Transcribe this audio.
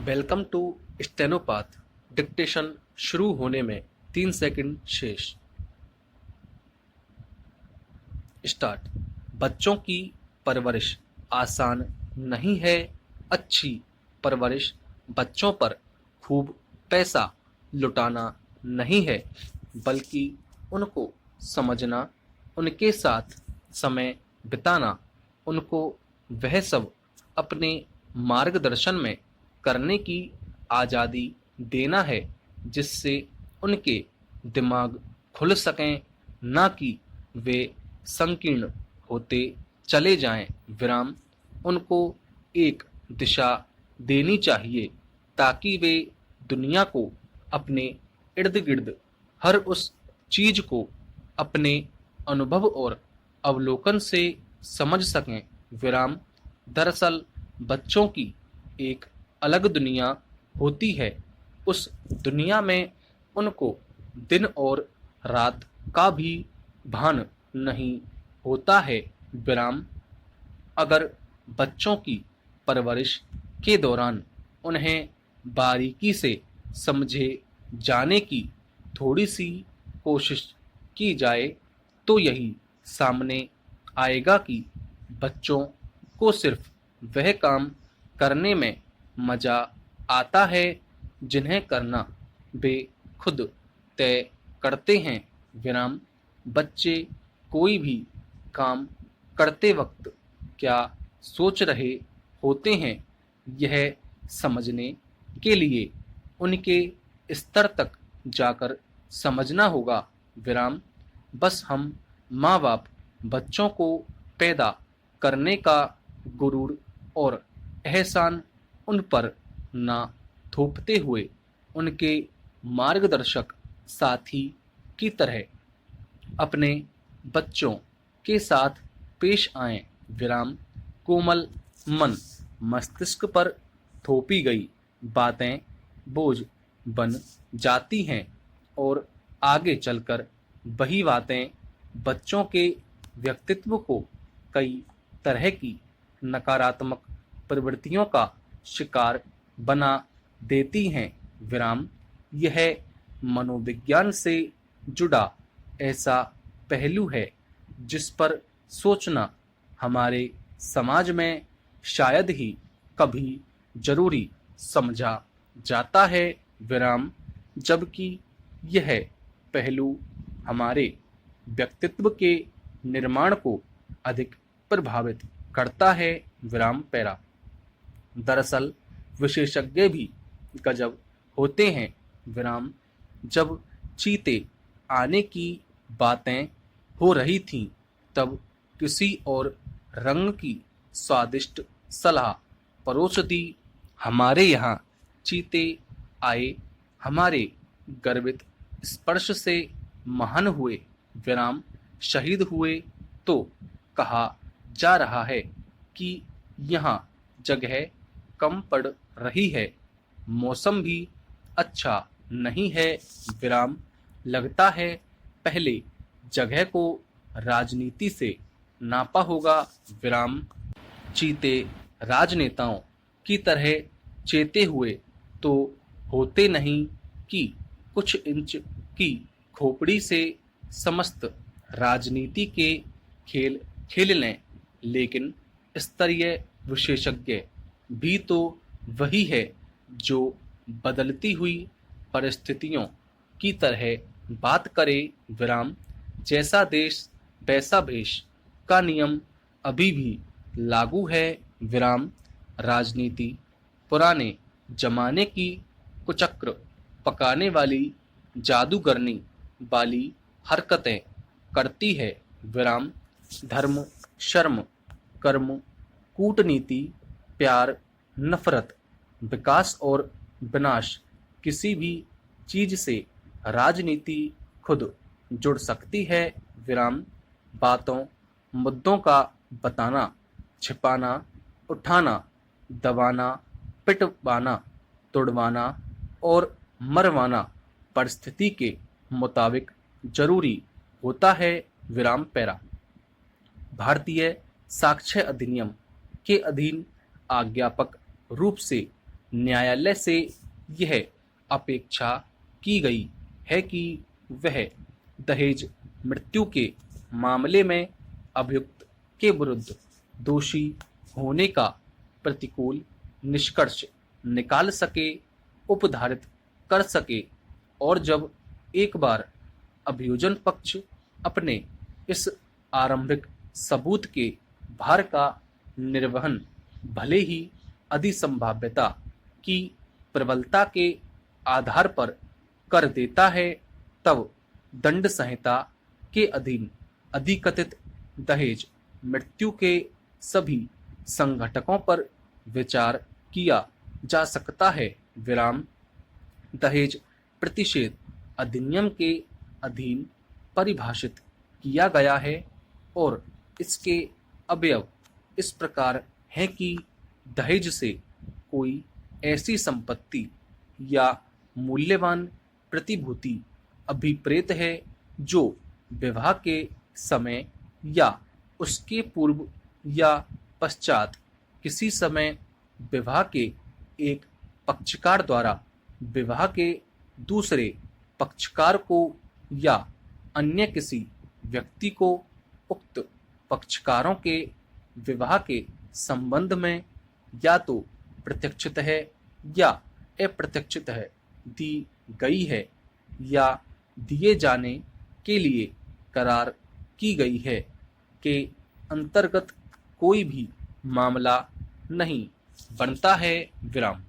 Welcome to स्टेनोपाथ। Dictation शुरू होने में 3 सेकंड शेष। स्टार्ट। बच्चों की परवरिश आसान नहीं है। अच्छी परवरिश बच्चों पर खूब पैसा लुटाना नहीं है, बल्कि उनको समझना, उनके साथ समय बिताना, उनको वह सब अपने मार्गदर्शन में करने की आज़ादी देना है जिससे उनके दिमाग खुल सकें, ना कि वे संकीर्ण होते चले जाएं। विराम। उनको एक दिशा देनी चाहिए ताकि वे दुनिया को अपने इर्द गिर्द हर उस चीज को अपने अनुभव और अवलोकन से समझ सकें। विराम। दरअसल बच्चों की एक अलग दुनिया होती है। उस दुनिया में उनको दिन और रात का भी भान नहीं होता है। विराम। अगर बच्चों की परवरिश के दौरान उन्हें बारीकी से समझे जाने की थोड़ी सी कोशिश की जाए तो यही सामने आएगा कि बच्चों को सिर्फ वह काम करने में मज़ा आता है जिन्हें करना वे खुद तय करते हैं। विराम। बच्चे कोई भी काम करते वक्त क्या सोच रहे होते हैं, यह समझने के लिए उनके स्तर तक जाकर समझना होगा। विराम। बस हम माँ बाप बच्चों को पैदा करने का गुरूर और एहसान उन पर ना थोपते हुए उनके मार्गदर्शक साथी की तरह अपने बच्चों के साथ पेश आएं। विराम। कोमल मन मस्तिष्क पर थोपी गई बातें बोझ बन जाती हैं और आगे चलकर वही बातें बच्चों के व्यक्तित्व को कई तरह की नकारात्मक प्रवृत्तियों का शिकार बना देती हैं। विराम। यह मनोविज्ञान से जुड़ा ऐसा पहलू है जिस पर सोचना हमारे समाज में शायद ही कभी जरूरी समझा जाता है। विराम। जबकि यह पहलू हमारे व्यक्तित्व के निर्माण को अधिक प्रभावित करता है। विराम पैरा। दरअसल विशेषज्ञ भी गजब होते हैं। विराम। जब चीते आने की बातें हो रही थीं, तब किसी और रंग की स्वादिष्ट सलाह परोस दी। हमारे यहाँ चीते आए, हमारे गर्वित स्पर्श से महान हुए। विराम। शहीद हुए तो कहा जा रहा है कि यहाँ जगह कम पड़ रही है, मौसम भी अच्छा नहीं है। विराम। लगता है पहले जगह को राजनीति से नापा होगा। विराम। चीते राजनेताओं की तरह चेते हुए तो होते नहीं कि कुछ इंच की खोपड़ी से समस्त राजनीति के खेल खेल लें, लेकिन स्तरीय विशेषज्ञ भी तो वही है जो बदलती हुई परिस्थितियों की तरह बात करे। विराम। जैसा देश वैसा भेष का नियम अभी भी लागू है। विराम। राजनीति पुराने जमाने की कुचक्र पकाने वाली जादूगरनी वाली हरकतें करती है। विराम। धर्म, शर्म, कर्म, कूटनीति, प्यार, नफरत, विकास और विनाश, किसी भी चीज से राजनीति खुद जुड़ सकती है। विराम। बातों मुद्दों का बताना, छिपाना, उठाना, दबाना, पिटवाना, तुड़वाना और मरवाना परिस्थिति के मुताबिक जरूरी होता है। विराम पैरा। भारतीय साक्ष्य अधिनियम के अधीन आज्ञापक रूप से न्यायालय से यह अपेक्षा की गई है कि वह दहेज मृत्यु के मामले में अभियुक्त के विरुद्ध दोषी होने का प्रतिकूल निष्कर्ष निकाल सके, उपधारित कर सके, और जब एक बार अभियोजन पक्ष अपने इस आरंभिक सबूत के भार का निर्वहन भले ही अधिसंभाव्यता की प्रबलता के आधार पर कर देता है, तब दंड संहिता के अधीन अधिकथित दहेज मृत्यु के सभी संघटकों पर विचार किया जा सकता है। विराम। दहेज प्रतिषेध अधिनियम के अधीन परिभाषित किया गया है और इसके अवयव इस प्रकार हैं कि दहेज से कोई ऐसी संपत्ति या मूल्यवान प्रतिभूति अभिप्रेत है जो विवाह के समय या उसके पूर्व या पश्चात किसी समय विवाह के एक पक्षकार द्वारा विवाह के दूसरे पक्षकार को या अन्य किसी व्यक्ति को उक्त पक्षकारों के विवाह के संबंध में या तो प्रत्यक्षतः या अप्रत्यक्षतः दी गई है या दिए जाने के लिए करार की गई है के अंतर्गत कोई भी मामला नहीं बनता है। विराम।